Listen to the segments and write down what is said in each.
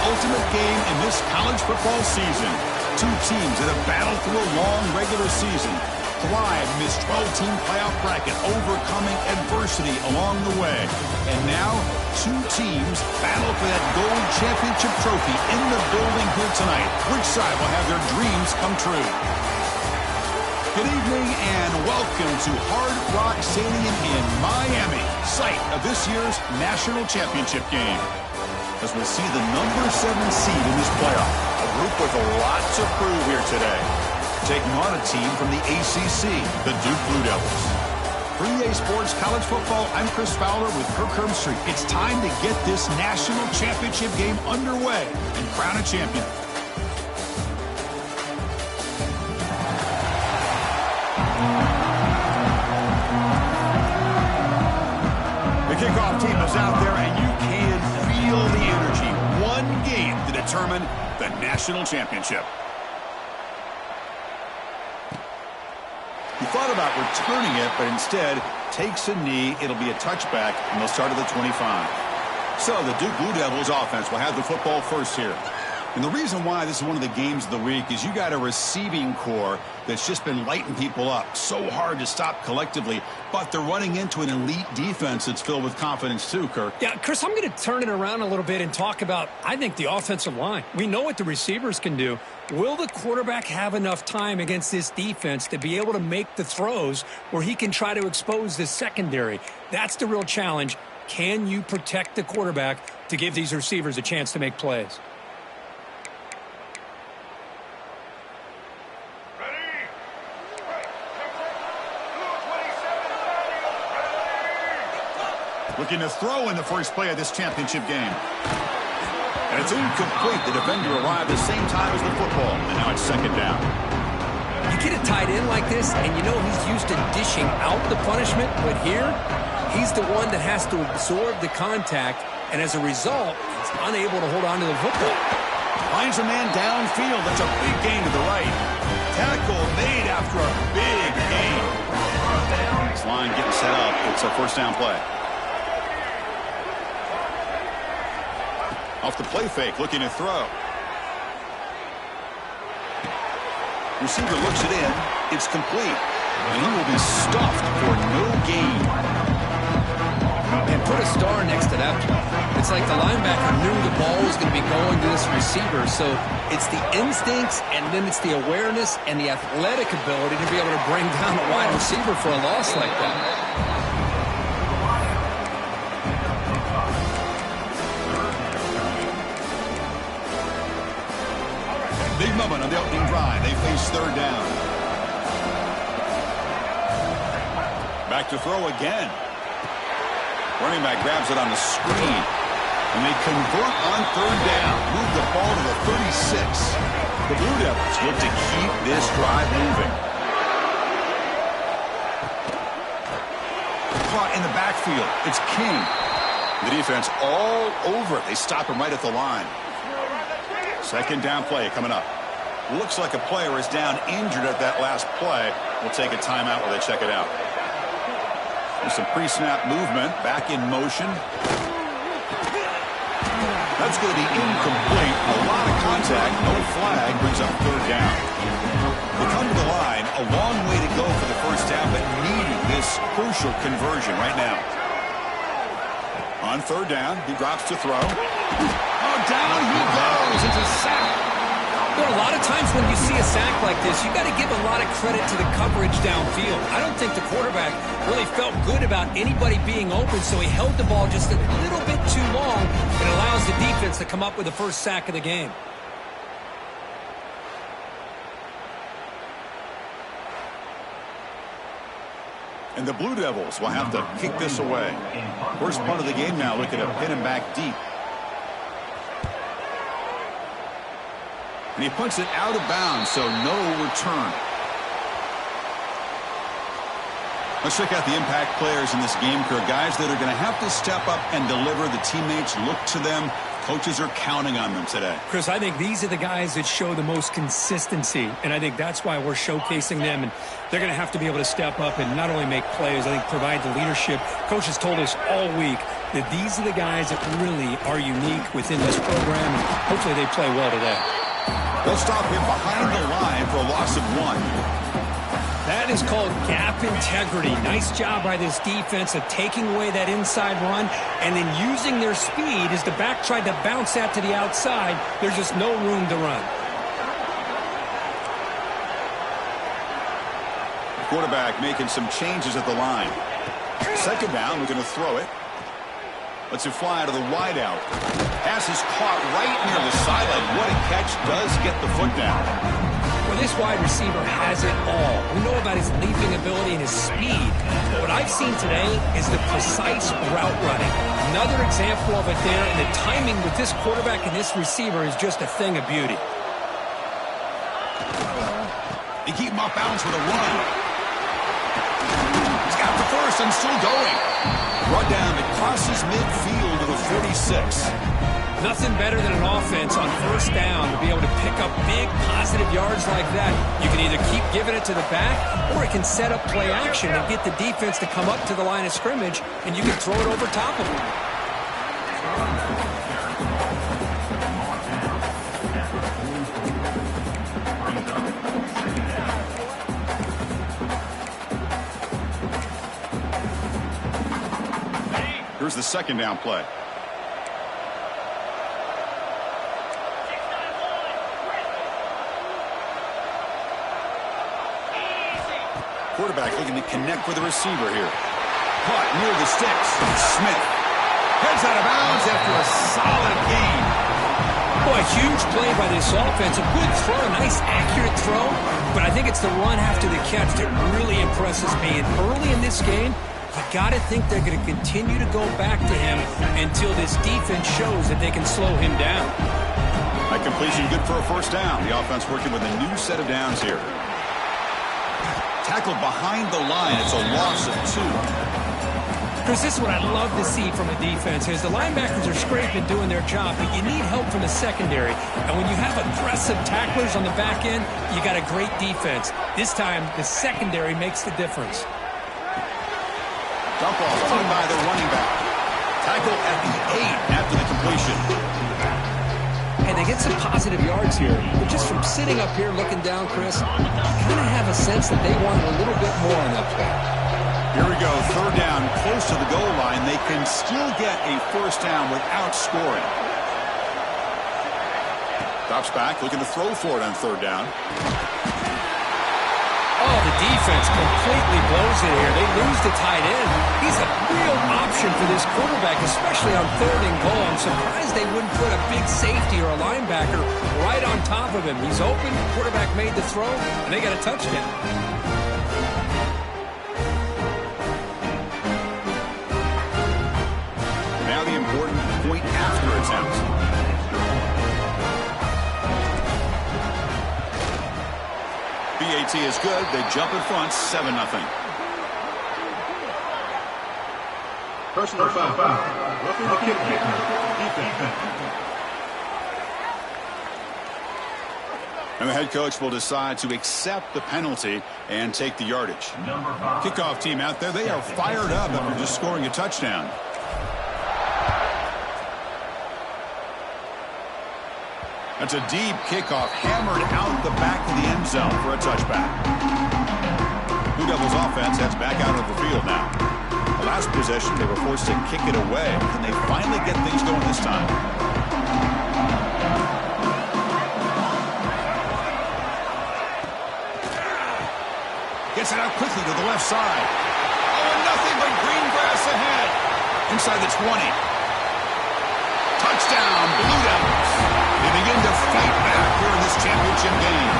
ultimate game in this college football season. Two teams that have battled through a long regular season, thrived in this 12-team playoff bracket, overcoming adversity along the way. And now, two teams battle for that gold championship trophy in the building here tonight. Which side will have their dreams come true? Good evening and welcome to Hard Rock Stadium in Miami, site of this year's national championship game. As we'll see the number 7 seed in this playoff, a group with a lot to prove here today. Taking on a team from the ACC, the Duke Blue Devils. For EA Sports College Football, I'm Chris Fowler with Kirk Herbstreit. It's time to get this national championship game underway and crown a champion. The kickoff team is out there, and you can feel the energy. One game to determine the national championship. He thought about returning it, but instead takes a knee. It'll be a touchback, and they'll start at the 25. So the Duke Blue Devils offense will have the football first here. And the reason why this is one of the games of the week is you got a receiving core that's just been lighting people up. So hard to stop collectively, but they're running into an elite defense that's filled with confidence too, Kirk. Yeah, Chris, I'm going to turn it around a little bit and talk about, I think, the offensive line. We know what the receivers can do. Will the quarterback have enough time against this defense to be able to make the throws where he can try to expose the secondary? That's the real challenge. Can you protect the quarterback to give these receivers a chance to make plays? Looking to throw in the first play of this championship game. And it's incomplete. The defender arrived the same time as the football. And now it's second down. You get a tight end like this, and you know he's used to dishing out the punishment. But here, he's the one that has to absorb the contact. And as a result, he's unable to hold on to the football. Finds a man downfield. That's a big gain to the right. Tackle made after a big gain. This line getting set up. It's a first down play. Off the play fake, looking to throw. Receiver looks it in. It's complete. And he will be stuffed for no gain. And put a star next to that play. It's like the linebacker knew the ball was going to be going to this receiver. So it's the instincts, and then it's the awareness and the athletic ability to be able to bring down a wide receiver for a loss like that. Big moment on the opening drive. They face third down. Back to throw again. Running back grabs it on the screen. And they convert on third down. Move the ball to the 36. The Blue Devils look to keep this drive moving. Caught in the backfield. It's King. The defense all over it. They stop him right at the line. Second down play coming up. Looks like a player is down injured at that last play. We'll take a timeout while they check it out. There's some pre-snap movement. Back in motion. That's going to be incomplete. A lot of contact. No flag. Brings up third down. They come to the line. A long way to go for the first down, but needing this crucial conversion right now. On third down, he drops to throw. Oh, down he goes. It's a sack. There are a lot of times when you see a sack like this, you got to give a lot of credit to the coverage downfield. I don't think the quarterback really felt good about anybody being open, so he held the ball just a little bit too long. It allows the defense to come up with the first sack of the game. And the Blue Devils will have to kick this away. First punt of the game now, looking to pin him back deep. And he punts it out of bounds, so no return. Let's check out the impact players in this game, Kirk. Guys that are going to have to step up and deliver. The teammates look to them, Coaches are counting on them today. Chris, I think these are the guys that show the most consistency, and I think that's why we're showcasing them, and they're going to have to be able to step up and not only make plays, I think provide the leadership. Coach has told us all week that these are the guys that really are unique within this program, and hopefully they play well today. They'll stop him behind the line for a loss of 1. That is called gap integrity. Nice job by this defense of taking away that inside run and then using their speed as the back tried to bounce that to the outside. There's just no room to run. Quarterback making some changes at the line. Second down, we're going to throw it. Lets it fly out of the wideout. Pass is caught right near the sideline. What a catch, does get the foot down. Well, this wide receiver has it all. We know about his leaping ability and his speed. What I've seen today is the precise route running. Another example of it there, and the timing with this quarterback and this receiver is just a thing of beauty. They keep him off balance with a run. He's got the first and still going. Run down that crosses midfield to the 46. Nothing better than an offense on first down to be able to pick up big positive yards like that. You can either keep giving it to the back, or it can set up play action and get the defense to come up to the line of scrimmage, and you can throw it over top of them. Here's the second down play. Quarterback looking to connect with the receiver here. Caught near the sticks. Smith heads out of bounds after a solid gain. Boy, huge play by this offense. A good throw, nice accurate throw. But I think it's the run after the catch that really impresses me. And early in this game, you got to think they're going to continue to go back to him until this defense shows that they can slow him down. That completion good for a first down. The offense working with a new set of downs here. Tackled behind the line. It's a loss of 2. Chris, this is what I love to see from a defense. Is the linebackers are scraping, doing their job, but you need help from the secondary. And when you have aggressive tacklers on the back end, you got a great defense. This time, the secondary makes the difference. Dump off taken by the running back. Tackle at the 8 after the completion. And they get some positive yards here. But just from sitting up here looking down, Chris, kind of have a sense that they wanted a little bit more on that play. Here we go. Third down, close to the goal line. They can still get a first down without scoring. Drops back, looking to throw for it on third down. Oh, the defense completely blows it here. They lose the tight end. He's a real option for this quarterback, especially on third and goal. I'm surprised they wouldn't put a big safety or a linebacker right on top of him. He's open, quarterback made the throw, and they got a touchdown. Now the important point after attempt. BAT is good. They jump in front, 7-0. Personal foul. And the head coach will decide to accept the penalty and take the yardage. Kickoff team out there, they are fired up after just scoring a touchdown. That's a deep kickoff, hammered out the back of the end zone for a touchback. Blue Devils offense heads back out of the field now. The last possession, they were forced to kick it away. Can they finally get things going this time? Gets it out quickly to the left side. Oh, and nothing but green grass ahead. Inside the 20. Touchdown, Blue Devils. They begin to fight back here in this championship game.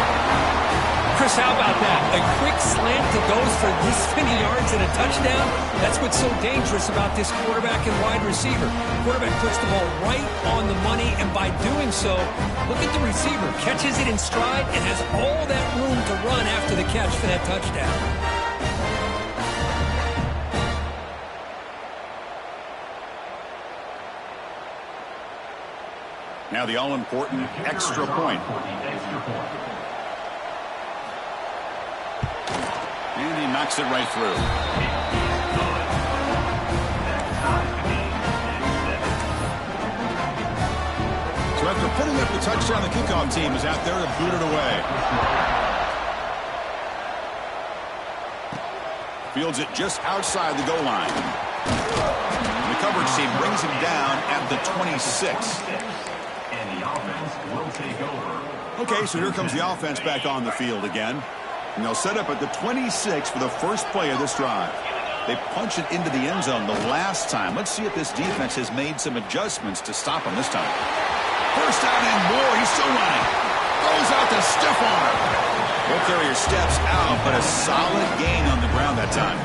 Chris, how about that? A quick slant that goes for this many yards and a touchdown. That's what's so dangerous about this quarterback and wide receiver. Quarterback puts the ball right on the money, and by doing so, look at the receiver. Catches it in stride and has all that room to run after the catch for that touchdown. Now the all-important extra point. And he knocks it right through. So after putting up the touchdown, the kickoff team is out there to boot it away. Fields it just outside the goal line. And the coverage team brings him down at the 26. And the offense will take over. Okay, so here comes the offense back on the field again. And they'll set up at the 26 for the first play of this drive. They punch it into the end zone the last time. Let's see if this defense has made some adjustments to stop him this time. First down and more. He's still running. Throws out the stiff arm. Ball carrier steps out, but a solid gain on the ground that time.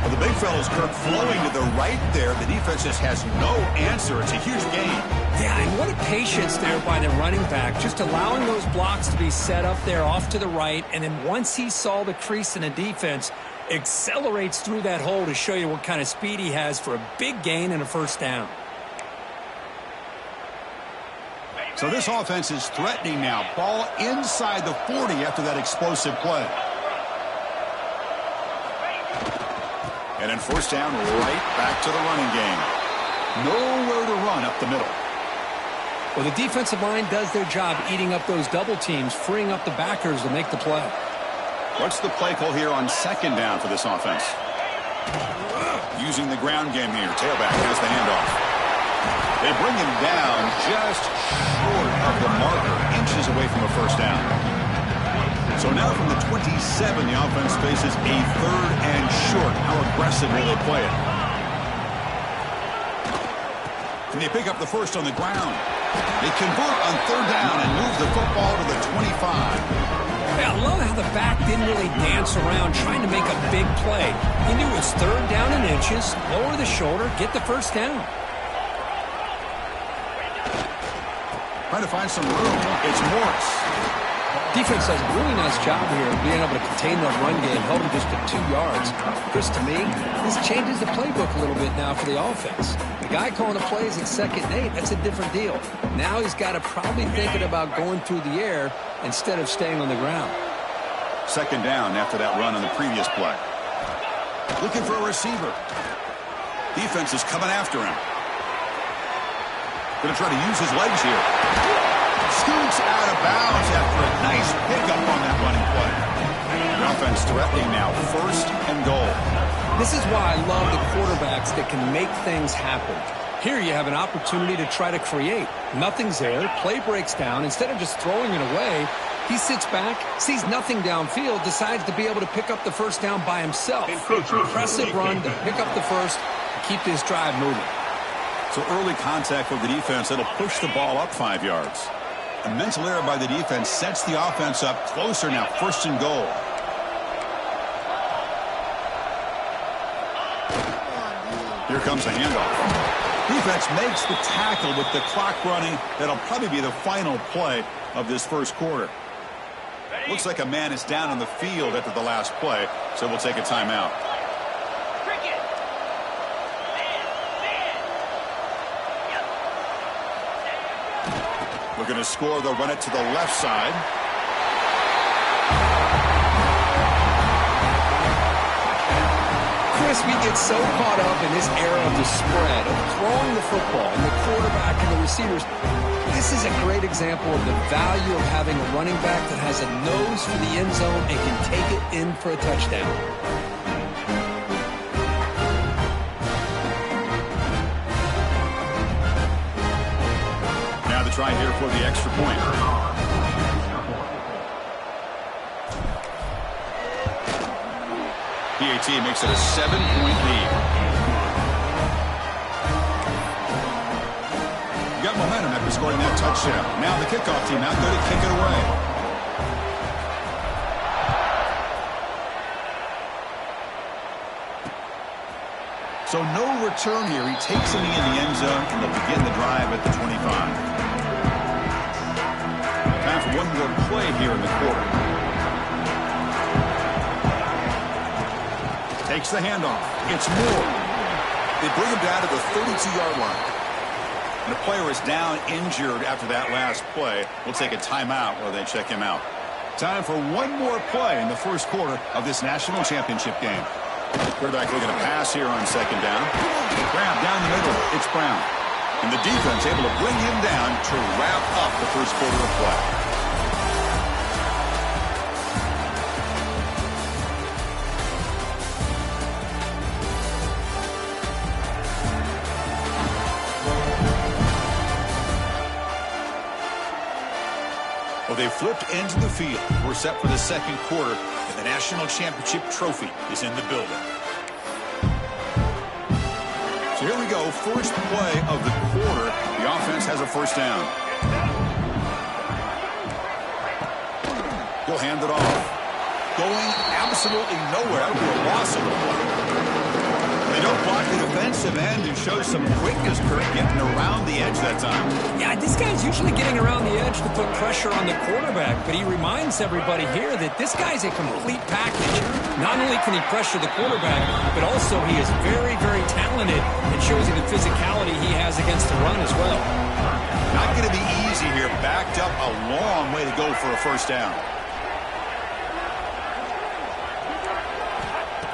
Well, the big fellow's Kirk flowing to the right there. The defense just has no answer. It's a huge gain. Yeah, and what a patience there by the running back, just allowing those blocks to be set up there off to the right, and then once he saw the crease in the defense, accelerates through that hole to show you what kind of speed he has for a big gain and a first down. So this offense is threatening now. Ball inside the 40 after that explosive play. And then first down, right back to the running game. Nowhere to run up the middle. Well, the defensive line does their job eating up those double teams, freeing up the backers to make the play. What's the play call here on second down for this offense? Using the ground game here. Tailback has the handoff. They bring him down just short of the marker, inches away from a first down. So now from the 27, the offense faces a third and short. How aggressive will they play it? And they pick up the first on the ground. They convert on third down and move the football to the 25. Yeah, I love how the back didn't really dance around trying to make a big play. He knew it was third down in inches, lower the shoulder, get the first down. Trying to find some room. It's Morris. Defense does a really nice job here of being able to contain that run game, held him just to 2 yards. Chris, to me, this changes the playbook a little bit now for the offense. The guy calling the plays at 2nd and 8, that's a different deal. Now he's got to probably thinking about going through the air instead of staying on the ground. Second down after that run on the previous play. Looking for a receiver. Defense is coming after him. Going to try to use his legs here. Scoots out of bounds after a nice pickup on that running play. The offense threatening now, first and goal. This is why I love the quarterbacks that can make things happen. Here you have an opportunity to try to create. Nothing's there. Play breaks down. Instead of just throwing it away, he sits back, sees nothing downfield, decides to be able to pick up the first down by himself. Impressive run to pick up the first, to keep this drive moving. So early contact with the defense, that'll push the ball up 5 yards. A mental error by the defense sets the offense up closer now, first and goal. Here comes a handoff. Defense makes the tackle with the clock running. That'll probably be the final play of this first quarter. Looks like a man is down on the field after the last play, so we'll take a timeout. We're going to score. They'll run it to the left side. Chris, we get so caught up in this era of the spread, of throwing the football, and the quarterback and the receivers. This is a great example of the value of having a running back that has a nose for the end zone and can take it in for a touchdown. Now the try here for the extra point. PAT makes it a 7-point lead. You got momentum after scoring that touchdown. Now the kickoff team out there to kick it away. So no return here. He takes it in the end zone, and they'll begin the drive at the 25. Time for one more play here in the quarter. Takes the handoff. It's Moore. They bring him down to the 32-yard line. And a player is down injured after that last play. We'll take a timeout while they check him out. Time for one more play in the first quarter of this national championship game. Quarterback looking to pass here on second down. Grab down the middle. It's Brown. And the defense able to bring him down to wrap up the first quarter of play. Well, they flipped into the field. We're set for the second quarter, and the national championship trophy is in the building. So here we go, first play of the quarter. The offense has a first down. He'll hand it off. Going absolutely nowhere. That'll be a loss of the play. They don't block the defensive end and show some quickness, Kurt, getting around the edge that time. Yeah, this guy's usually getting around the edge to put pressure on the quarterback, but he reminds everybody here that this guy's a complete package. Not only can he pressure the quarterback, but also he is very, very talented and shows you the physicality he has against the run as well. Not going to be easy here. Backed up a long way to go for a first down.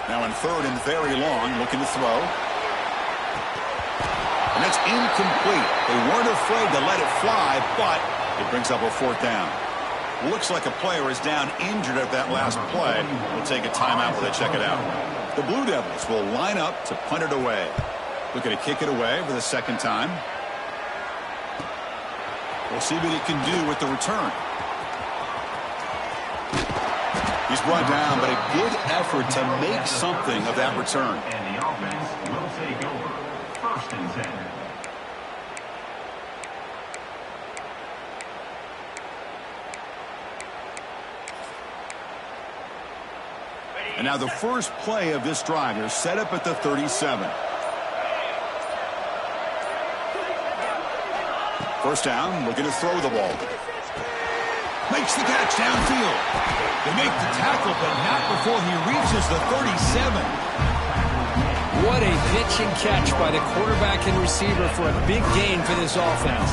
Now in third and very long, looking to throw. And that's incomplete. They weren't afraid to let it fly, but it brings up a fourth down. Looks like a player is down injured at that last play. We'll take a timeout while they check it out. The Blue Devils will line up to punt it away. Looking to kick it away for the second time. We'll see what he can do with the return. He's brought down, but a good effort to make something of that return. And the offense will take over. First and 10. And now the first play of this drive is set up at the 37. First down, looking to throw the ball. Makes the catch downfield. They make the tackle, but not before he reaches the 37. What a pitch and catch by the quarterback and receiver for a big gain for this offense.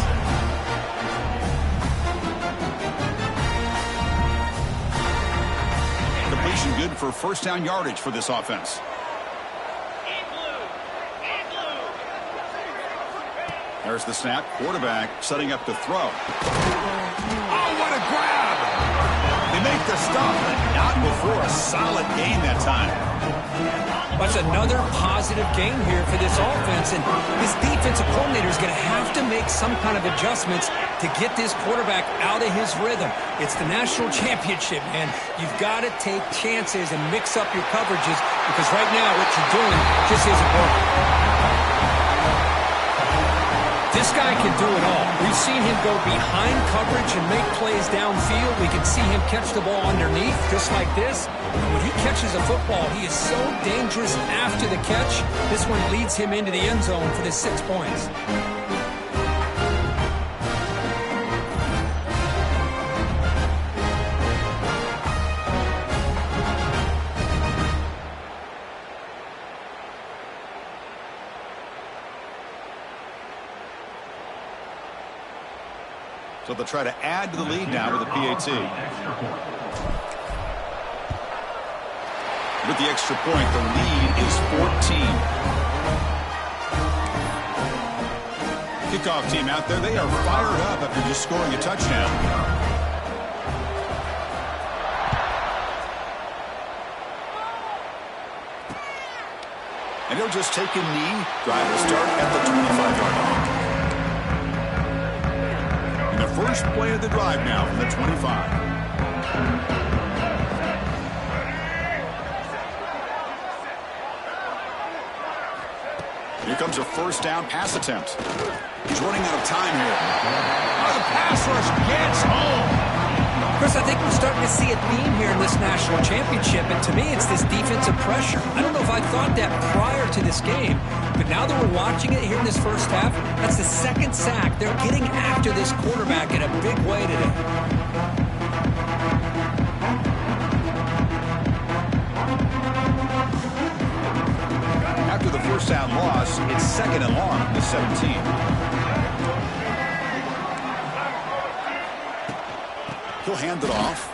Completion good for first down yardage for this offense. There's the snap. Quarterback setting up to throw. Oh, what a grab! They make the stop, but not before a solid gain that time. That's another positive gain here for this offense, and this defensive coordinator is going to have to make some kind of adjustments to get this quarterback out of his rhythm. It's the national championship, man. You've got to take chances and mix up your coverages because right now what you're doing just isn't working. This guy can do it all. We've seen him go behind coverage and make plays downfield. We can see him catch the ball underneath just like this. And when he catches a football, he is so dangerous after the catch. This one leads him into the end zone for the 6 points. So they'll try to add to the lead now with a PAT. With the extra point, the lead is 14. Kickoff team out there, they are fired up after just scoring a touchdown. And he'll just take a knee. Drive will start at the 25-yard line. The first play of the drive now from the 25. Here comes a first down pass attempt. He's running out of time here. Oh, the pass rush gets home. Chris, I think we're starting to see a theme here in this national championship, and to me it's this defensive pressure. I don't know if I thought that prior to this game, but now that we're watching it here in this first half, that's the second sack. They're getting after this quarterback in a big way today. After the first down loss, it's second and long from the 17. He'll hand it off.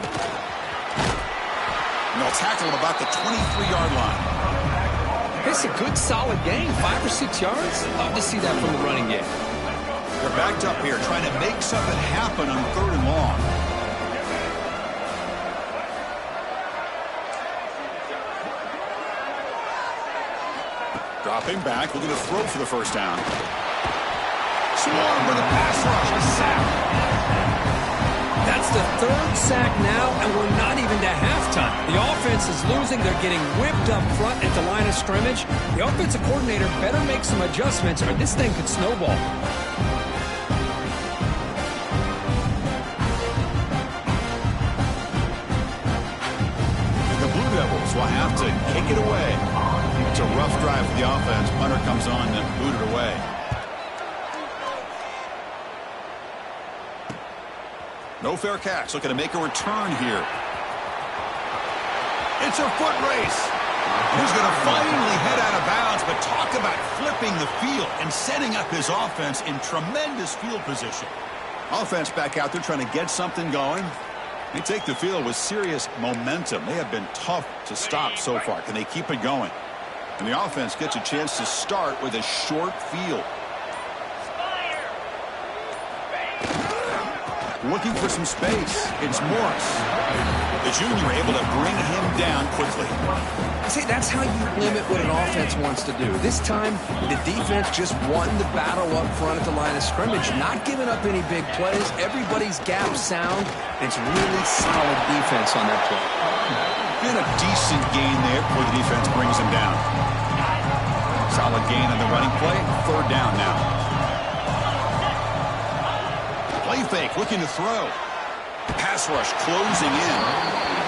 And they'll tackle him about the 23-yard line. It's a good, solid gain. 5 or 6 yards. Love to see that from the running game. They're backed up here trying to make something happen on 3rd and long. Dropping back, looking to throw for the first down. Swarm with a pass rush, a sack. That's the 3rd sack now, and we're not even to halftime. The offense is losing. They're getting whipped up front at the line of scrimmage. The offensive coordinator better make some adjustments, or this thing could snowball. The Blue Devils will have to kick it away. It's a rough drive for the offense. Punter comes on and booted away. No fair catch. Looking to make a return here. It's a foot race. He's going to finally head out of bounds, but talk about flipping the field and setting up his offense in tremendous field position. Offense back out there trying to get something going. They take the field with serious momentum. They have been tough to stop so far. Can they keep it going? And the offense gets a chance to start with a short field. Looking for some space. It's Morris. The junior able to bring him down quickly. See, that's how you limit what an offense wants to do. This time, the defense just won the battle up front at the line of scrimmage, not giving up any big plays. Everybody's gap sound. It's really solid defense on that play. Been a decent gain there before the defense brings him down. Solid gain on the running play. 3rd down now. Play fake, looking to throw. Pass rush closing in.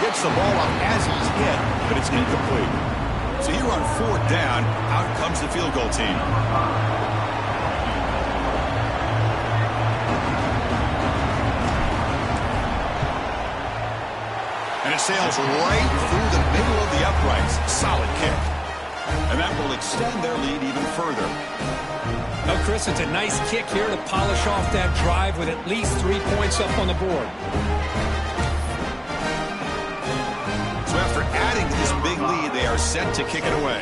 Gets the ball up as he's hit, but it's incomplete. So here on 4th down, out comes the field goal team. And it sails right through the middle of the uprights. Solid kick. And that will extend their lead even further. Oh, Chris, it's a nice kick here to polish off that drive with at least 3 points up on the board. So after adding to this big lead, they are set to kick it away.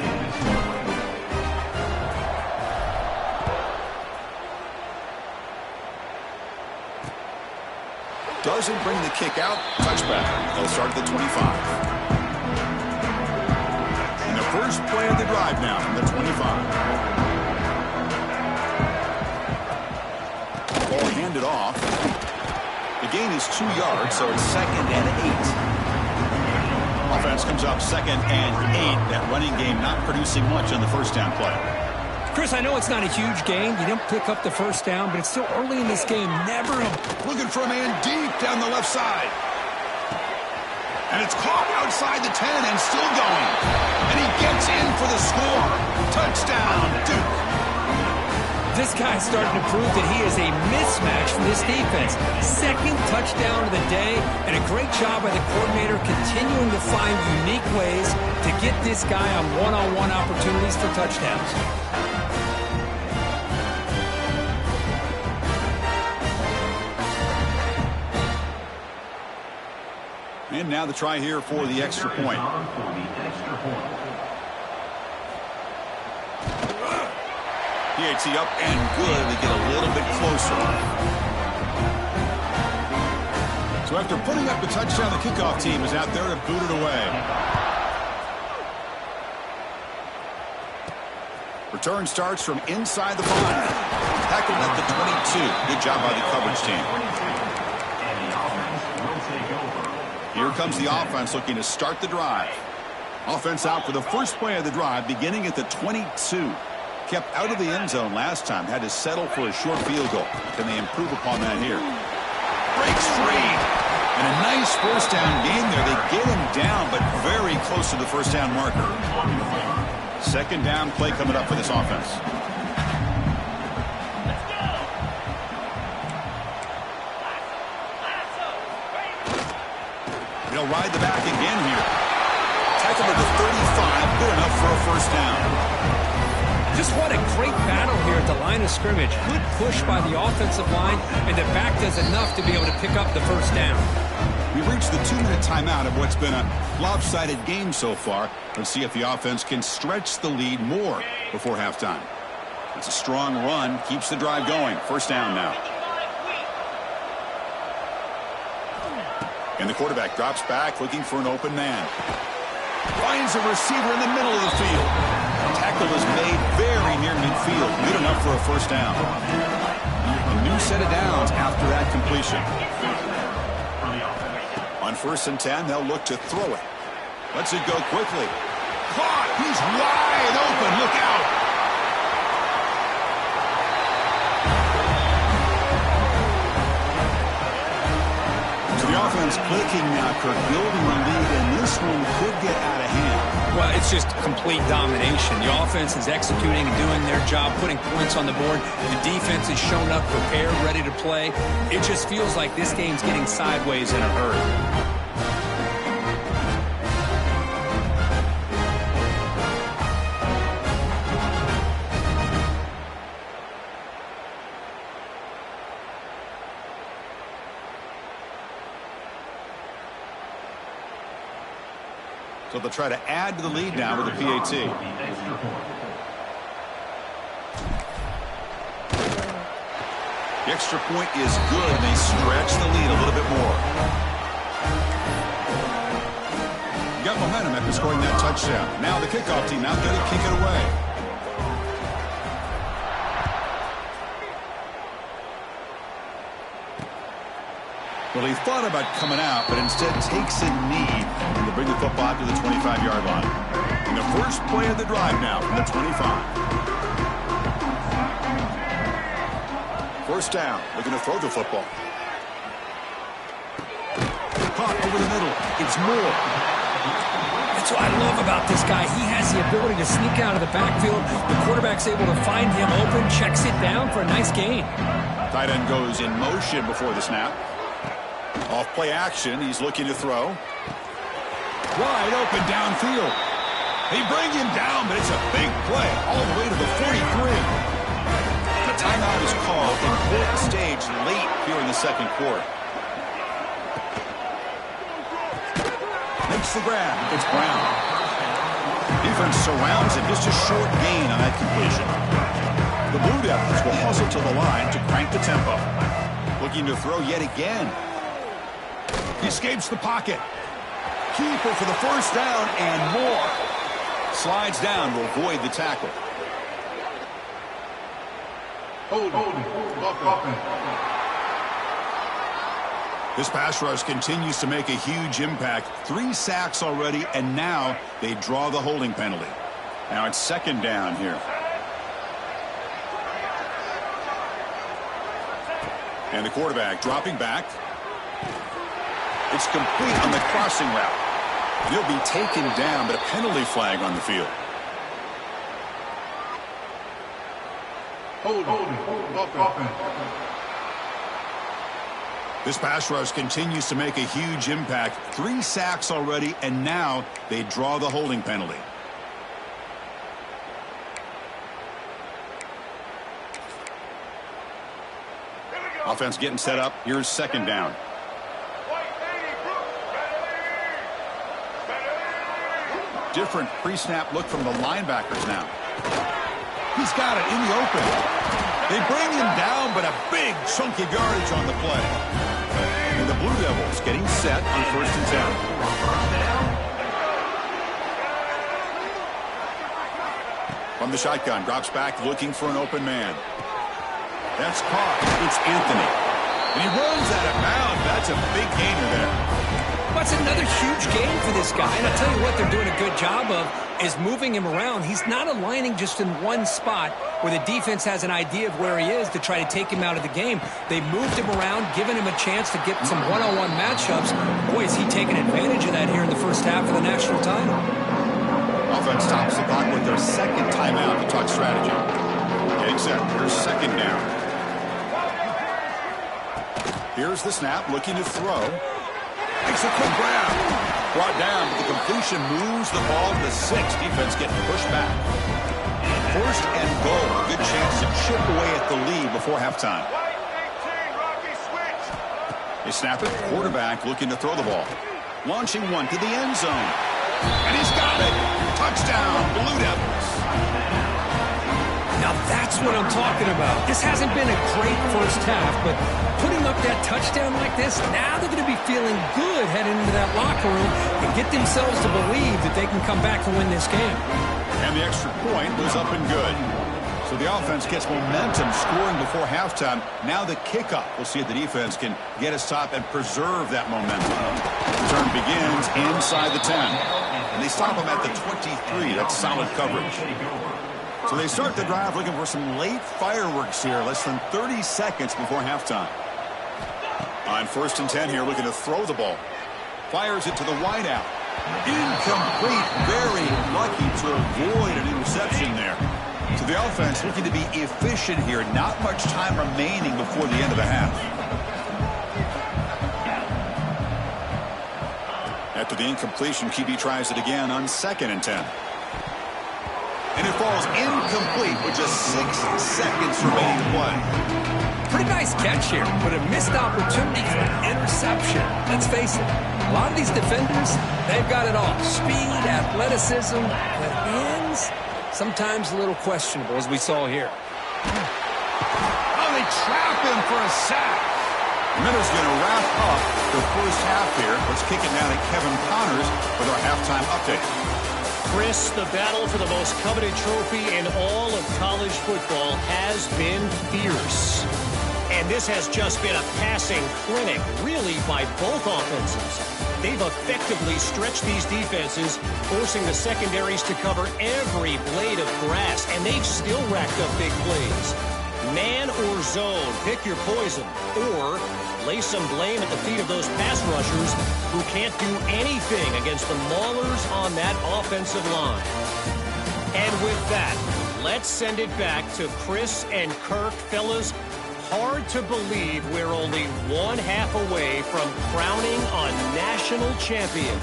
Doesn't bring the kick out. Touchback. They'll start at the 25. And the first play of the drive now from the 25. Ball handed off. The gain is 2 yards, so it's 2nd and 8. Offense comes up 2nd and 8. That running game not producing much on the first down play. Chris, I know it's not a huge gain. You didn't pick up the first down, but it's still early in this game. Never looking for a man deep down the left side. And it's caught outside the 10 and still going. And he gets in for the score. Touchdown, Duke. This guy's starting to prove that he is a mismatch for this defense. 2nd touchdown of the day, and a great job by the coordinator continuing to find unique ways to get this guy on one-on-one opportunities for touchdowns. And now the try here for the extra point. PAT up and good to get a little bit closer. So after putting up the touchdown, the kickoff team is out there to boot it away. Return starts from inside the 5. Tackled at the 22. Good job by the coverage team. Here comes the offense looking to start the drive. Offense out for the first play of the drive, beginning at the 22. Kept out of the end zone last time. Had to settle for a short field goal. Can they improve upon that here? Breaks free. And a nice first down game there. They get him down, but very close to the first down marker. 2nd down play coming up for this offense. They'll ride the back again here. Tackle at the 35. Good enough for a first down. Just what a great battle here at the line of scrimmage. Good push by the offensive line, and the back does enough to be able to pick up the first down. reached the 2-minute timeout of what's been a lopsided game so far. Let's see if the offense can stretch the lead more before halftime. It's a strong run, keeps the drive going. First down now. And the quarterback drops back, looking for an open man. Finds a receiver in the middle of the field. The tackle is made very near midfield. Good enough for a first down. A new set of downs after that completion. On 1st and 10, they'll look to throw it. Lets it go quickly. Caught! He's wide open. Look out! So the offense clicking now, Kirk, building the lead, and this one could get out of hand. Well, it's just complete domination. The offense is executing and doing their job, putting points on the board. The defense is shown up, prepared, ready to play. It just feels like this game's getting sideways in a hurry. So they'll try to add to the lead now with the PAT. The extra point is good. They stretch the lead a little bit more. Got momentum after scoring that touchdown. Now the kickoff team out there to kick it away. Well, he thought about coming out, but instead takes a knee to bring the football to the 25-yard line. And the first play of the drive now from the 25. First down, looking to throw the football. Caught over the middle. It's Moore. That's what I love about this guy. He has the ability to sneak out of the backfield. The quarterback's able to find him open, checks it down for a nice gain. Tight end goes in motion before the snap. Off play action, he's looking to throw. Wide open downfield. They bring him down, but it's a big play all the way to the 43. The timeout is called. Important stage late here in the second quarter. Makes the grab. It's Brown. Defense surrounds him. Just a short gain on that completion. The Blue Devils will hustle to the line to crank the tempo. Looking to throw yet again. He escapes the pocket. Keeper for the first down and more. Slides down to avoid the tackle. This pass rush continues to make a huge impact. 3 sacks already, and now they draw the holding penalty. Now it's second down here. And the quarterback dropping back. It's complete on the crossing route. And he'll be taken down, but a penalty flag on the field. This pass rush continues to make a huge impact. 3 sacks already, and now they draw the holding penalty. Offense getting set up. Here's second down. Different pre-snap look from the linebackers now. He's got it in the open. They bring him down, but a big chunk of yardage on the play. And the Blue Devils getting set on 1st and 10. From the shotgun, drops back looking for an open man. That's caught. It's Anthony. And he runs out of bounds. That's a big gainer there. That's another huge game for this guy. And I'll tell you what they're doing a good job of is moving him around. He's not aligning just in one spot where the defense has an idea of where he is to try to take him out of the game. They moved him around, given him a chance to get some one-on-one matchups. Boy, is he taking advantage of that here in the first half of the national title. Offense stops the clock with their second timeout to talk strategy. Getting set. Here's second down. Here's the snap, looking to throw. Makes a quick grab. Brought down, but the completion moves the ball to the 6. Defense getting pushed back. First and goal. Good chance to chip away at the lead before halftime. They snap it. Quarterback looking to throw the ball. Launching one to the end zone. And he's got it. Touchdown, Blue Devils. Now that's what I'm talking about. This hasn't been a great first half, but putting up that touchdown like this, now they're going to be feeling good heading into that locker room and get themselves to believe that they can come back and win this game. And the extra point was up and good. So the offense gets momentum scoring before halftime. Now the kickoff. We'll see if the defense can get a stop and preserve that momentum. Return begins inside the 10. And they stop them at the 23. That's solid coverage. So they start the drive looking for some late fireworks here. Less than 30 seconds before halftime. On 1st and 10 here, looking to throw the ball. Fires it to the wideout. Incomplete. Very lucky to avoid an interception there. So the offense looking to be efficient here. Not much time remaining before the end of the half. After the incompletion, QB tries it again on 2nd and 10. And it falls incomplete with just 6 seconds remaining to play. Pretty nice catch here, but a missed opportunity for an interception. Let's face it, a lot of these defenders, they've got it all. Speed, athleticism, but hands, sometimes a little questionable, as we saw here. Oh, they trap him for a sack. Minter's going to wrap up the first half here. Let's kick it down to Kevin Connors with our halftime update. Chris, the battle for the most coveted trophy in all of college football has been fierce. And this has just been a passing clinic, really, by both offenses. They've effectively stretched these defenses, forcing the secondaries to cover every blade of grass, and they've still racked up big plays. Man or zone, pick your poison, or lay some blame at the feet of those pass rushers who can't do anything against the maulers on that offensive line. And with that, let's send it back to Chris and Kirk. Fellas, hard to believe we're only one half away from crowning a national champion.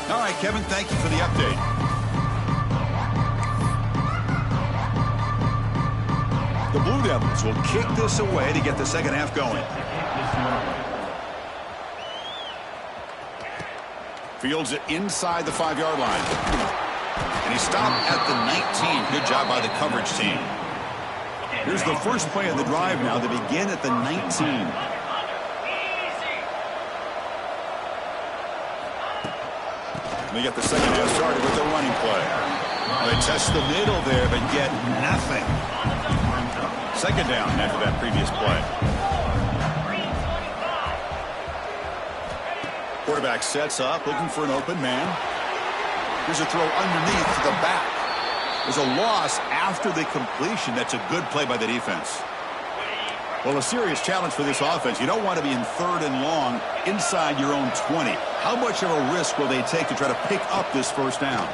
All right, Kevin, thank you for the update. The Blue Devils will kick this away to get the second half going. Fields it inside the 5-yard line. And he stopped at the 19. Good job by the coverage team. Here's the first play of the drive now. They begin at the 19. They get the second half started with the running play. They test the middle there, but get nothing. Second down after that previous play. Quarterback sets up, looking for an open man. Here's a throw underneath to the back. There's a loss after the completion. That's a good play by the defense. Well, a serious challenge for this offense. You don't want to be in 3rd and long inside your own 20. How much of a risk will they take to try to pick up this first down?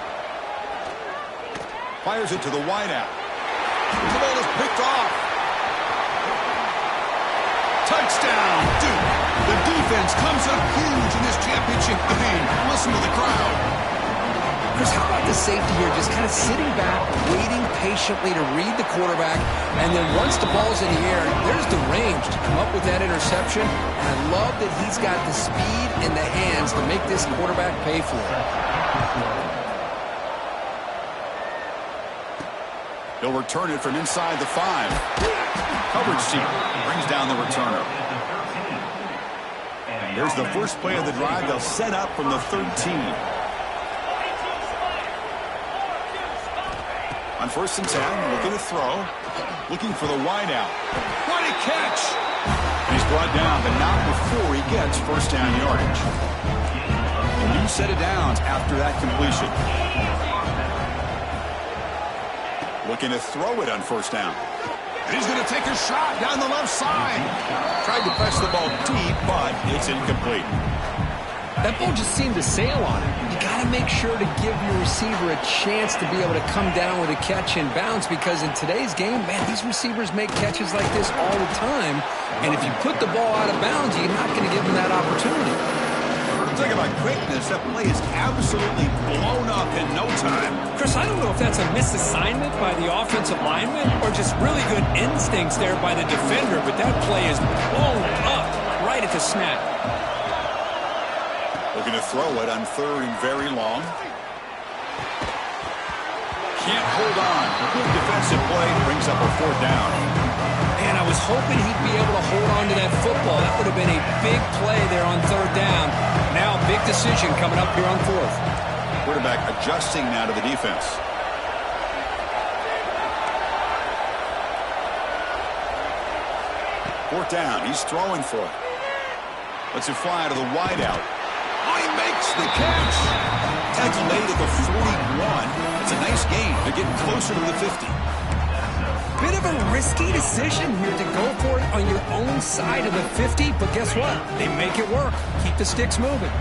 Fires it to the wideout. The ball is picked off. Touchdown, Duke. The defense comes up huge in this championship game. Listen to the crowd. Chris, how about the safety here? Just kind of sitting back, waiting patiently to read the quarterback, and then once the ball's in the air, there's the range to come up with that interception. And I love that he's got the speed and the hands to make this quarterback pay for it. He'll return it from inside the 5. Coverage team brings down the returner. There's the first play of the drive. They'll set up from the 13. On 1st and 10, looking to throw. Looking for the wideout. What a catch! And he's brought down, but not before he gets first down yardage. A new set of downs after that completion. Looking to throw it on first down. And he's going to take a shot down the left side. Tried to press the ball deep, but it's incomplete. That ball just seemed to sail on it. You got to make sure to give your receiver a chance to be able to come down with a catch and bounce, because in today's game, man, these receivers make catches like this all the time. And if you put the ball out of bounds, you're not going to give them that opportunity. Talk about quickness. That play is absolutely blown up in no time. Chris, I don't know if that's a misassignment by the offensive lineman or just really good instincts there by the defender, but that play is blown up right at the snap. Looking to throw it on 3rd and very long. Can't hold on. Good defensive play. Brings up a 4th down. Man, I was hoping he'd be able to hold on to that football. That would have been a big play there on 3rd down. Now, big decision coming up here on 4th. Quarterback adjusting now to the defense. Fourth down. He's throwing for it. Lets it fly to the wideout. Oh, he makes the catch. Tackle made at the 41. It's a nice gain. They're getting closer to the 50. Bit of a risky decision here to go for it on your own side of the 50, but guess what? They make it work. Keep the sticks moving.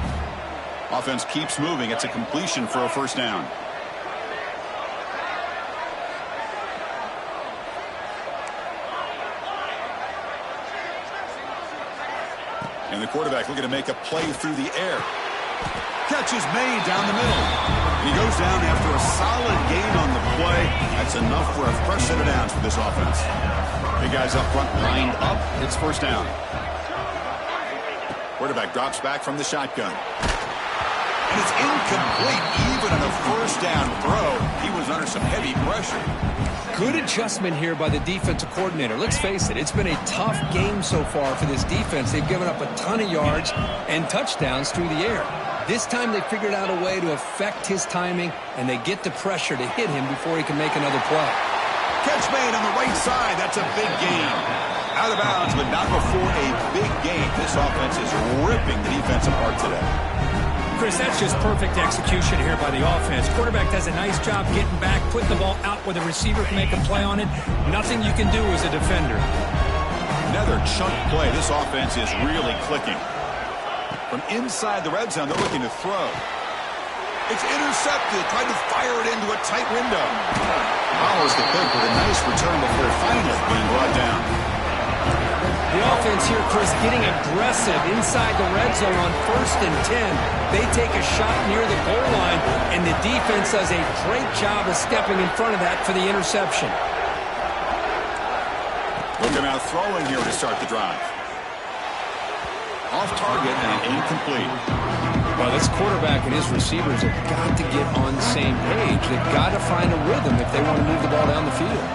Offense keeps moving. It's a completion for a 1st down. And the quarterback looking to make a play through the air. Catch is made down the middle. He goes down after a solid gain on the play. That's enough for a fresh set of downs for this offense. Big guys up front lined up. It's 1st down. Quarterback drops back from the shotgun. And it's incomplete even on a 1st down throw. He was under some heavy pressure. Good adjustment here by the defensive coordinator. Let's face it, it's been a tough game so far for this defense. They've given up a ton of yards and touchdowns through the air. This time they figured out a way to affect his timing, and they get the pressure to hit him before he can make another play. Catch made on the right side. That's a big gain. Out of bounds, but not before a big gain. This offense is ripping the defense apart today. Chris, that's just perfect execution here by the offense. Quarterback does a nice job getting back, putting the ball out where the receiver can make a play on it. Nothing you can do as a defender. Another chunk play. This offense is really clicking. From inside the red zone, they're looking to throw. It's intercepted. Tried to fire it into a tight window. Follows the pick with a nice return before finally being brought down. The offense here, Chris, getting aggressive inside the red zone on 1st and 10. They take a shot near the goal line, and the defense does a great job of stepping in front of that for the interception. Looking out throwing here to start the drive. Off target and incomplete. Well, this quarterback and his receivers have got to get on the same page. They've got to find a rhythm if they want to move the ball down the field.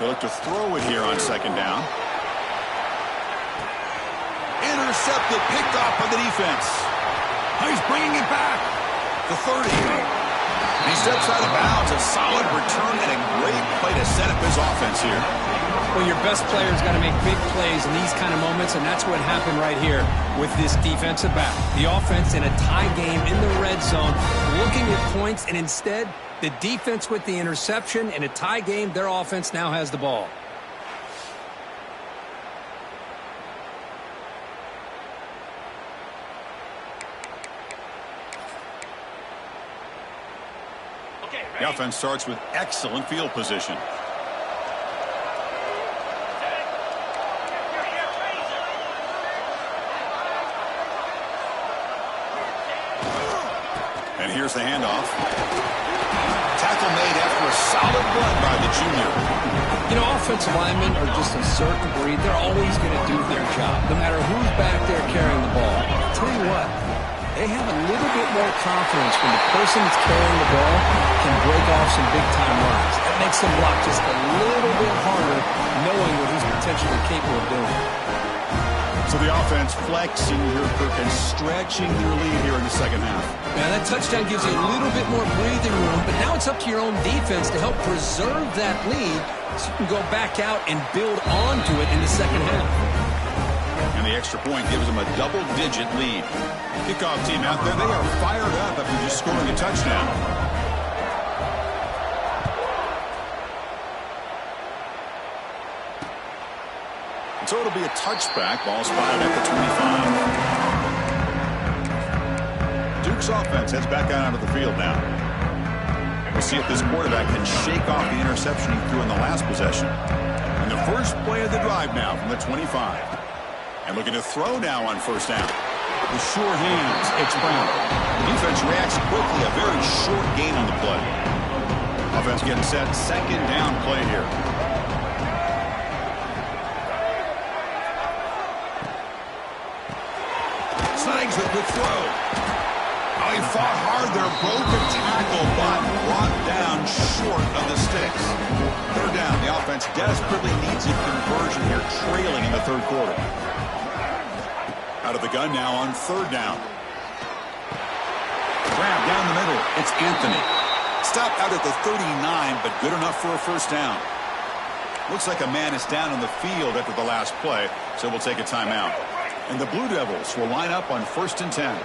They look to throw it here on 2nd down. Intercepted, picked off by the defense. He's bringing it back. The 30. He steps out of bounds. A solid return and a great play to set up his offense here. Well, your best player's got to make big plays in these kind of moments, and that's what happened right here with this defensive back. The offense in a tie game in the red zone, looking at points, and instead, the defense with the interception. In a tie game, their offense now has the ball. The offense starts with excellent field position. And here's the handoff. Tackle made after a solid run by the junior. You know, offensive linemen are just a certain breed. They're always going to do their job, no matter who's back there carrying the ball. I'll tell you what, they have a little bit more confidence when the person that's carrying the ball can break off some big-time runs. That makes them block just a little bit harder, knowing what he's potentially capable of doing. So the offense flexing here, Kirk, and stretching their lead here in the 2nd half. Now, that touchdown gives you a little bit more breathing room, but now it's up to your own defense to help preserve that lead so you can go back out and build onto it in the 2nd half. And the extra point gives them a double-digit lead. Kickoff team out there, they are fired up after just scoring a touchdown. So it'll be a touchback. Ball spotted at the 25. Duke's offense heads back out onto the field now. We'll see if this quarterback can shake off the interception he threw in the last possession. And the first play of the drive now from the 25. And looking to throw now on first down. With sure hands, it's Brown. The defense reacts quickly. A very short gain on the play. Offense getting set. Second down play here. Snags it with throw. Oh, he fought hard there. Broke a tackle, but brought down short of the sticks. Third down. The offense desperately needs a conversion here, trailing in the third quarter. Out of the gun now on third down. Grab down the middle. It's Anthony. Stopped out at the 39, but good enough for a first down. Looks like a man is down on the field after the last play, so we'll take a timeout. And the Blue Devils will line up on 1st and 10.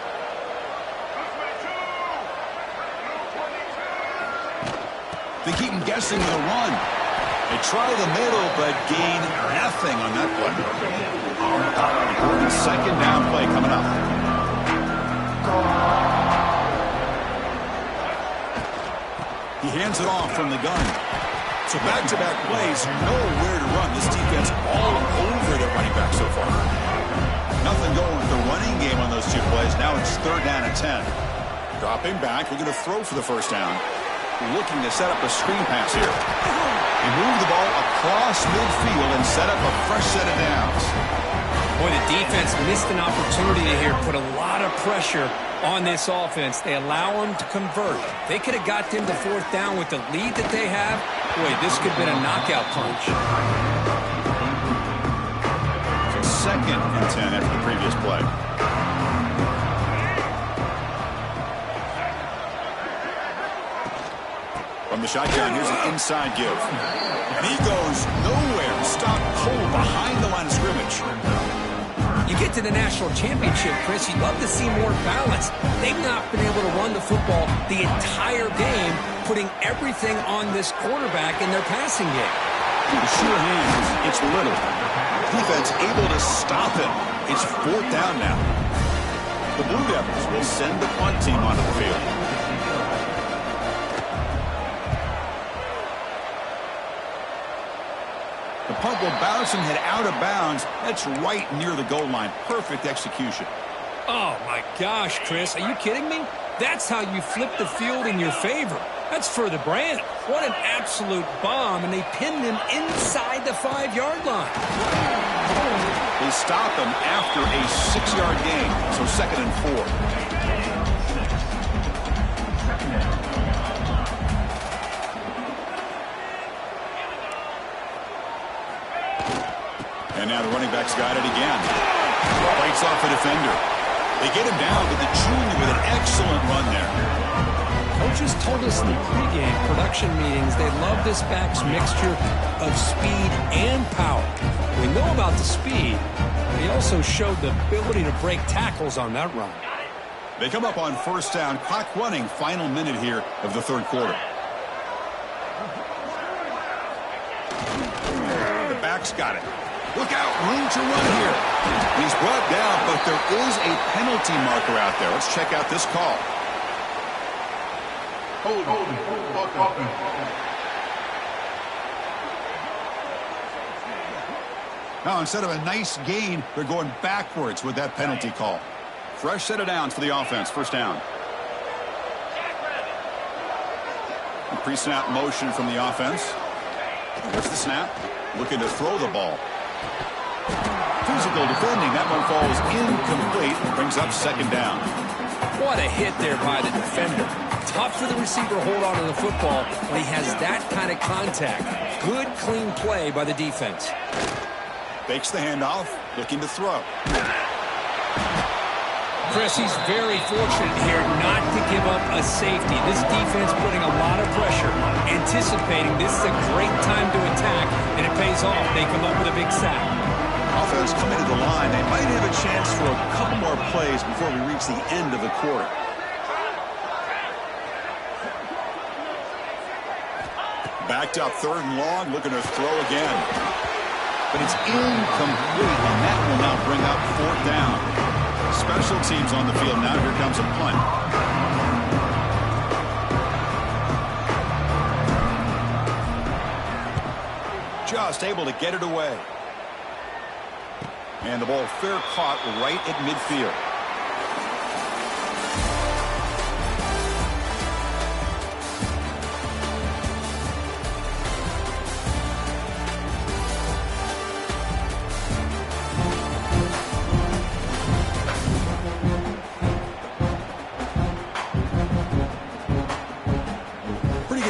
They keep him guessing with a run. They try the middle, but gain nothing on that play. Second down play coming up. He hands it off from the gun. So back-to-back plays, nowhere to run. This defense all over the running back so far. Nothing going with the running game on those two plays. Now it's third down and 10. Dropping back, we're going to throw for the first down. Looking to set up a screen pass here. He moved the ball across midfield and set up a fresh set of downs. Boy, the defense missed an opportunity here, put a lot of pressure on this offense. They allow them to convert. They could have got them to fourth down with the lead that they have. Boy, this could have been a knockout punch. Second and 10 after the previous play. From the shotgun, here's an inside give. And he goes nowhere. Stopped cold behind the line of scrimmage. You get to the national championship, Chris, you'd love to see more balance. They've not been able to run the football the entire game, putting everything on this quarterback in their passing game. With sure hands, it's Little. Defense able to stop him. It's fourth down now. The Blue Devils will send the punt team onto the field. The punt will bounce and head out of bounds. That's right near the goal line. Perfect execution. Oh, my gosh, Chris. Are you kidding me? That's how you flip the field in your favor. That's for the brand. What an absolute bomb, and they pinned him inside the 5-yard line. They stop him after a 6-yard gain, so second and 4. And now the running back's got it again. Fights off a defender. They get him down, but the junior with an excellent run there. Coaches told us in the pregame production meetings they love this back's mixture of speed and power. We know about the speed, but he also showed the ability to break tackles on that run. They come up on first down, clock running, final minute here of the third quarter. The back's got it. Look out, room to run here. He's brought down, but there is a penalty marker out there. Let's check out this call. Now, instead of a nice gain, they're going backwards with that penalty call. Fresh set of downs for the offense, first down. Pre-snap motion from the offense. There's the snap. Looking to throw the ball. Physical defending. That one falls incomplete. Brings up second down. What a hit there by the defender. Tough for the receiver to hold on to the football when he has that kind of contact. Good, clean play by the defense. Fakes the handoff. Looking to throw. Chris, he's very fortunate here not to give up a safety. This defense putting a lot of pressure, anticipating this is a great time to attack, and it pays off. They come up with a big sack. Offense coming to the line. They might have a chance for a couple more plays before we reach the end of the quarter. Backed up third and long, looking to throw again. But it's incomplete, and that will now bring up fourth down. Special teams on the field now. Here comes a punt. just able to get it away. And the ball fair caught right at midfield.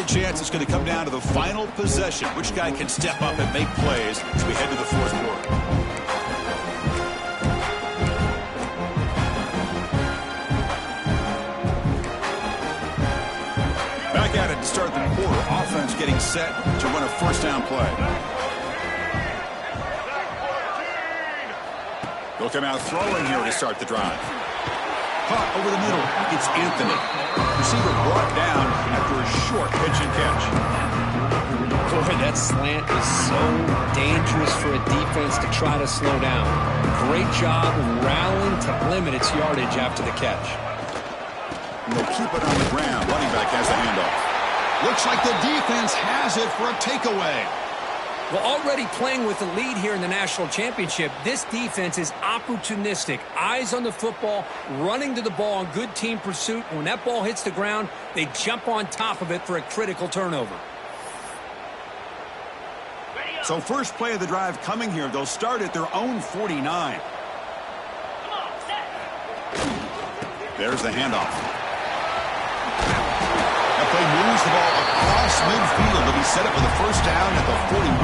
Chance it's going to come down to the final possession. Which guy can step up and make plays as we head to the fourth quarter? Back at it to start the quarter. Offense getting set to run a first down play. They'll come out throwing here to start the drive. Caught over the middle. It's Anthony. Receiver brought down after a short pitch and catch. Boy, that slant is so dangerous for a defense to try to slow down. Great job of rallying to limit its yardage after the catch. And they'll keep it on the ground. Running back has the handoff. Looks like the defense has it for a takeaway. Well, already playing with the lead here in the national championship, this defense is opportunistic. Eyes on the football, running to the ball on good team pursuit. When that ball hits the ground, they jump on top of it for a critical turnover. So first play of the drive coming here. They'll start at their own 49. There's the handoff. That play moves the ball across midfield to be set up for the first down at the 41.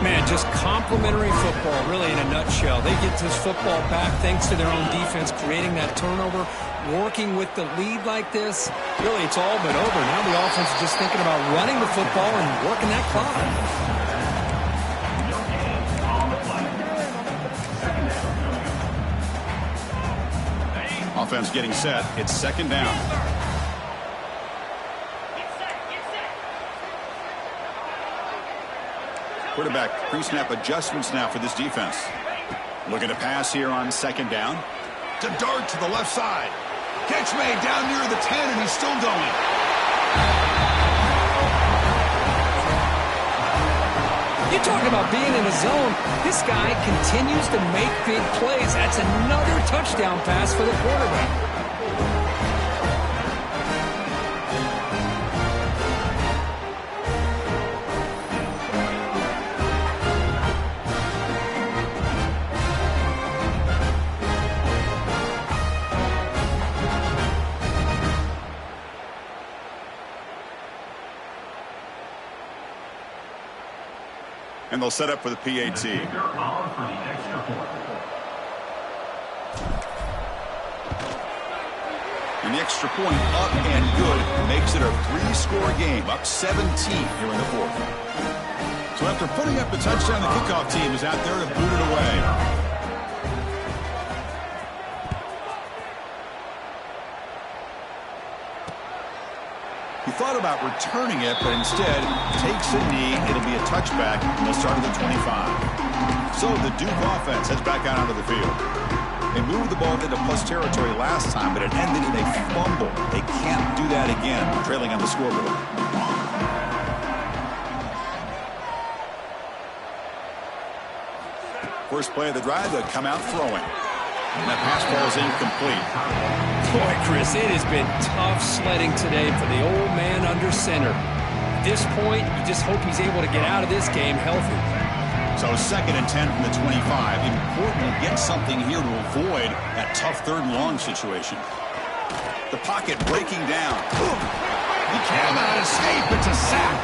Man, just complimentary football, really, in a nutshell. They get this football back thanks to their own defense, creating that turnover, working with the lead like this. Really, it's all but over. Now the offense is just thinking about running the football and working that clock. Offense getting set. It's second down. Quarterback pre-snap adjustments now for this defense. Looking to pass here on second down. To dart to the left side. Catch made down near the 10, and he's still going. You talk about being in a zone. This guy continues to make big plays. That's another touchdown pass for the quarterback. And they'll set up for the PAT. And the extra point up and good makes it a 3-score game, up 17 here in the fourth. So after putting up the touchdown, the kickoff team is out there to boot it away. He thought about returning it, but instead takes a knee. It'll be a touchback, and they'll start at the 25. So the Duke offense heads back out onto the field. They moved the ball into plus territory last time, but it ended in a fumble. They can't do that again, trailing on the scoreboard. First play of the drive, they'll come out throwing. And that pass ball is incomplete. Boy, Chris, it has been tough sledding today for the old man under center. At this point, you just hope he's able to get out of this game healthy. So second and 10 from the 25. Important to get something here to avoid that tough third and long situation. The pocket breaking down. He cannot escape. It's a sack.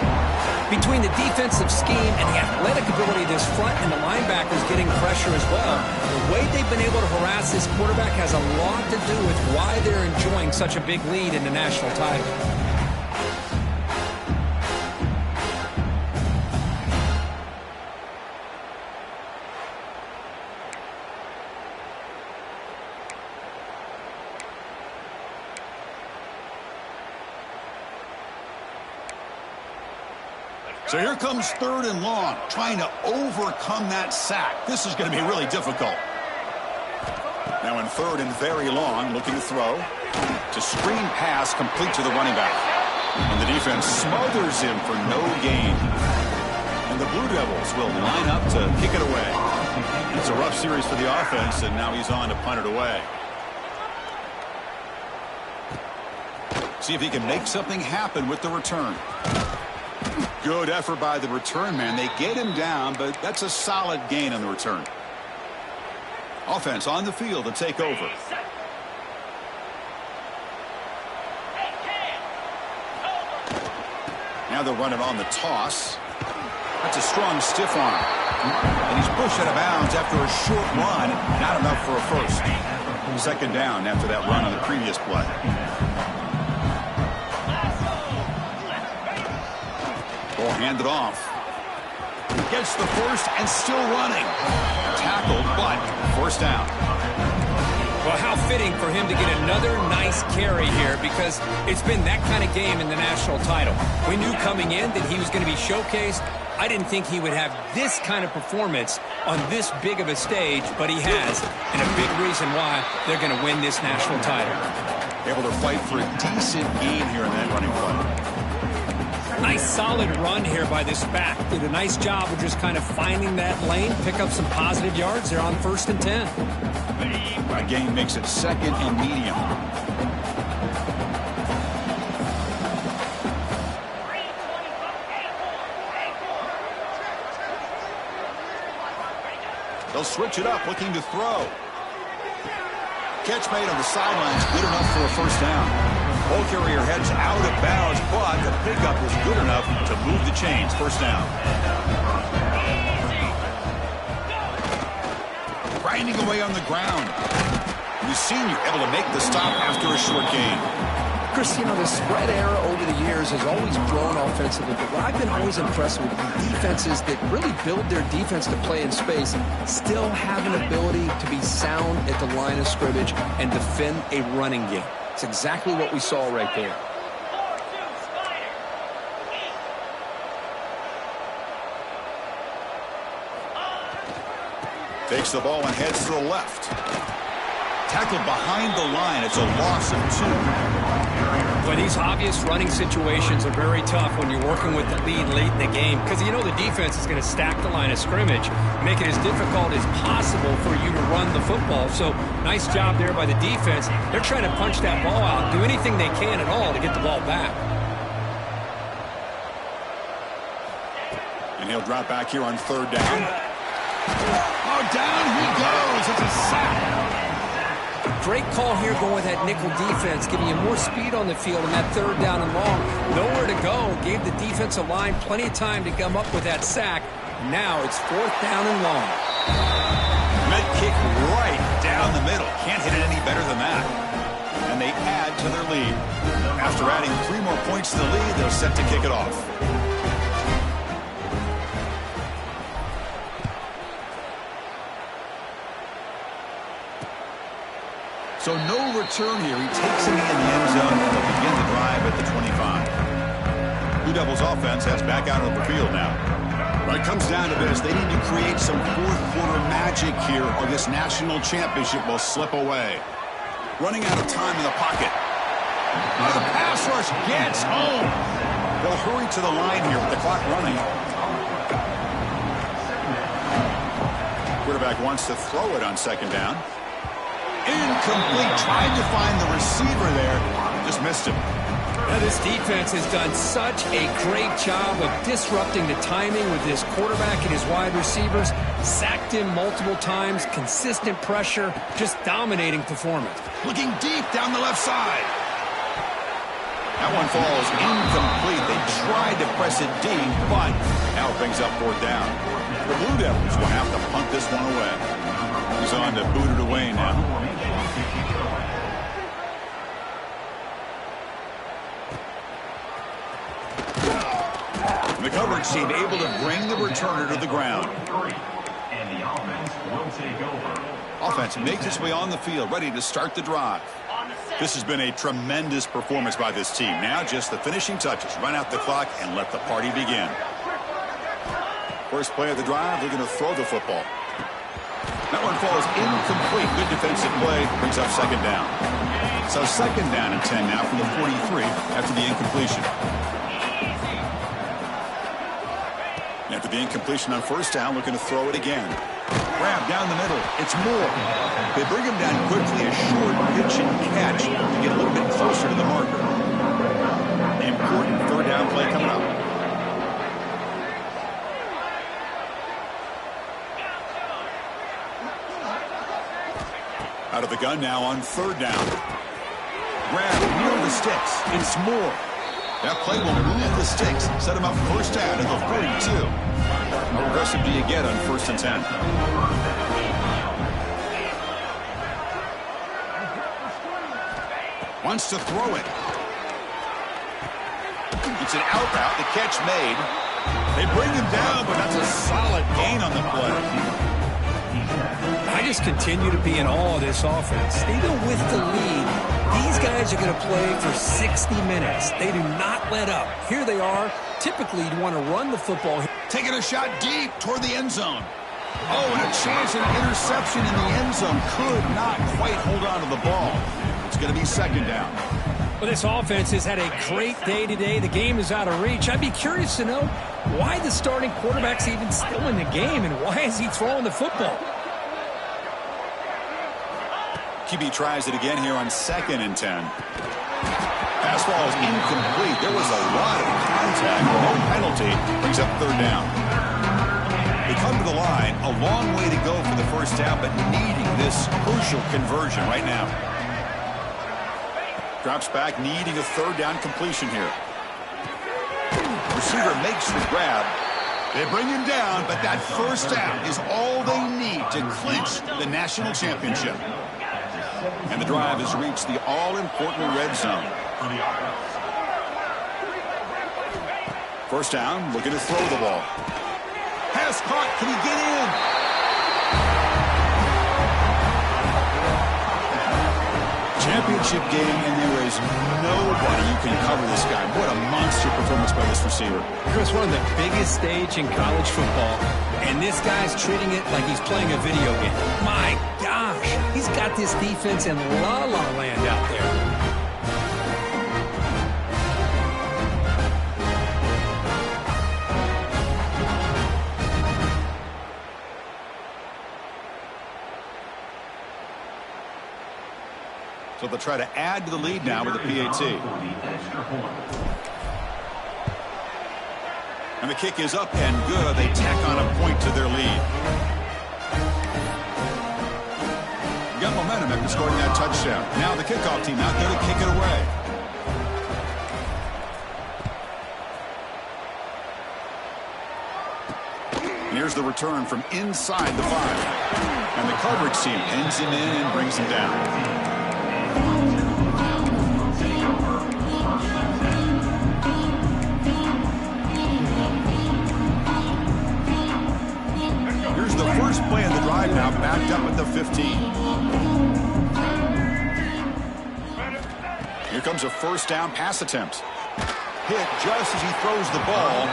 Between the defensive scheme and the athletic ability of this front and the linebackers getting pressure as well, the way they've been able to harass this quarterback has a lot to do with why they're enjoying such a big lead in the national title. So here comes third and long, trying to overcome that sack. This is going to be really difficult. Now in third and very long, looking to throw. To screen pass complete to the running back. And the defense smothers him for no gain. And the Blue Devils will line up to kick it away. It's a rough series for the offense, and now he's on to punt it away. See if he can make something happen with the return. Good effort by the return man. They get him down, but that's a solid gain on the return. Offense on the field to take over. Now they'll run it on the toss. That's a strong stiff arm. And he's pushed out of bounds after a short run. Not enough for a first. Second down after that run on the previous play. Ball handed off. Gets the first and still running. Tackled, but first down. Well, how fitting for him to get another nice carry here, because it's been that kind of game in the national title. We knew coming in that he was going to be showcased. I didn't think he would have this kind of performance on this big of a stage, but he has, and a big reason why they're going to win this national title. Able to fight for a decent gain here in that running play. Nice solid run here by this back. Did a nice job of just kind of finding that lane, pick up some positive yards. They're on 1st and 10. A gain makes it 2nd and medium. They'll switch it up, looking to throw. Catch made on the sidelines, good enough for a first down. Ball carrier heads out of bounds, but the pickup was good enough to move the chains. First down. Grinding away on the ground. The senior able to make the stop after a short gain. Chris, you know, the spread era over the years has always grown offensively, but what I've been always impressed with the defenses that really build their defense to play in space still have an ability to be sound at the line of scrimmage and defend a running game. It's exactly what we saw right there. Takes the ball and heads to the left. Tackled behind the line. It's a loss of 2. Well, these obvious running situations are very tough when you're working with the lead late in the game, because you know the defense is going to stack the line of scrimmage, make it as difficult as possible for you to run the football. So nice job there by the defense. They're trying to punch that ball out, do anything they can at all to get the ball back. And he'll drop back here on 3rd down. Oh, down he goes. It's a sack. Great call here going with that nickel defense, giving you more speed on the field on that 3rd down and long. Nowhere to go. Gave the defensive line plenty of time to come up with that sack. Now it's 4th down and long. Mid kick right down the middle. Can't hit it any better than that. And they add to their lead. After adding 3 more points to the lead, they're set to kick it off. So no return here. He takes it in the end zone and they'll begin the drive at the 25. Blue Devils offense has back out on the field now. When it comes down to this, they need to create some 4th quarter magic here or this national championship will slip away. Running out of time in the pocket. Now the pass rush gets home. They'll hurry to the line here with the clock running. Quarterback wants to throw it on 2nd down. Incomplete. Tried to find the receiver there. Just missed him. Now this defense has done such a great job of disrupting the timing with his quarterback and his wide receivers. Sacked him multiple times. Consistent pressure. Just dominating performance. Looking deep down the left side. That one falls incomplete. They tried to press it deep, but now it brings up 4th down. The Blue Devils will have to punt this one away. He's on to boot it away now. The coverage team able to bring the returner to the ground. And the offense will take over. Offense makes its way on the field, ready to start the drive. This has been a tremendous performance by this team. Now just the finishing touches. Run out the clock and let the party begin. First play of the drive, they're going to throw the football. That one falls incomplete. Good defensive play. Brings up 2nd down. So 2nd down and 10 now from the 43 after the incompletion. After the The incompletion on first down, looking to throw it again. Grab down the middle. It's Moore. They bring him down quickly, a short pitch and catch to get a little bit closer to the marker. The important third down play coming up. Out of the gun now on third down. Grab near the sticks. It's Moore. That play will move the sticks, set him up first down at the 42. How aggressive do you get on 1st and 10? Wants to throw it. It's an out route. The catch made. They bring him down, but that's a solid gain on the play. I just continue to be in awe of this offense. Even with the lead, these guys are going to play for 60 minutes. They do not let up. Here they are. Typically, you want to run the football. Taking a shot deep toward the end zone. Oh, and a chance at an interception in the end zone. Could not quite hold on to the ball. It's going to be second down. Well, this offense has had a great day today. The game is out of reach. I'd be curious to know why the starting quarterback's even still in the game and why is he throwing the football? QB tries it again here on 2nd and 10. Pass ball is incomplete. There was a lot of contact. No penalty. Brings up third down. They come to the line. A long way to go for the first down, but needing this crucial conversion right now. Drops back, needing a third down completion here. Receiver makes the grab. They bring him down, but that first down is all they need to clinch the national championship. And the drive has reached the all-important red zone. First down, looking to throw the ball. Pass caught. Can he get in? Championship game, and there is nobody you can cover this guy. What a monster performance by this receiver. Chris, one of the biggest stage in college football, and this guy's treating it like he's playing a video game. My gosh, he's got this defense in la-la land out there. So they'll try to add to the lead now with the PAT. And the kick is up and good. They tack on a point to their lead. Got momentum after scoring that touchdown. Now the kickoff team out there to kick it away. And here's the return from inside the 5. And the coverage team pins him in and brings him down. The first play of the drive now backed up at the 15. Here comes a first down pass attempt. Hit just as he throws the ball,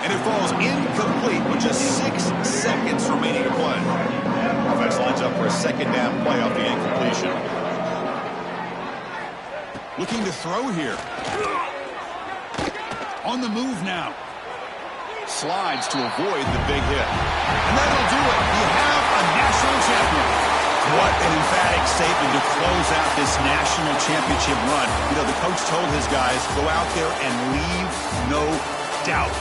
and it falls incomplete with just 6 seconds remaining to play. Offense lines up for a second down play off the incompletion. Looking to throw here. On the move now. Slides to avoid the big hit. And that'll do it. You have a national champion. What an emphatic statement to close out this national championship run. You know, the coach told his guys, go out there and leave no doubt.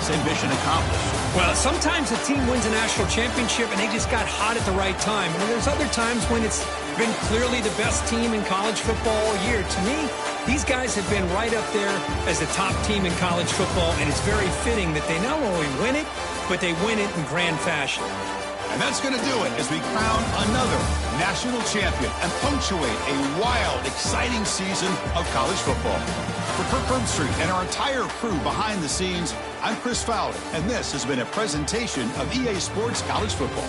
Same mission accomplished. Well, sometimes a team wins a national championship and they just got hot at the right time. And there's other times when it's been clearly the best team in college football all year. To me, these guys have been right up there as the top team in college football, and it's very fitting that they not only win it, but they win it in grand fashion. And that's going to do it as we crown another national champion and punctuate a wild, exciting season of college football. For Kirk Herbstreit and our entire crew behind the scenes, I'm Chris Fowler, and this has been a presentation of EA Sports College Football.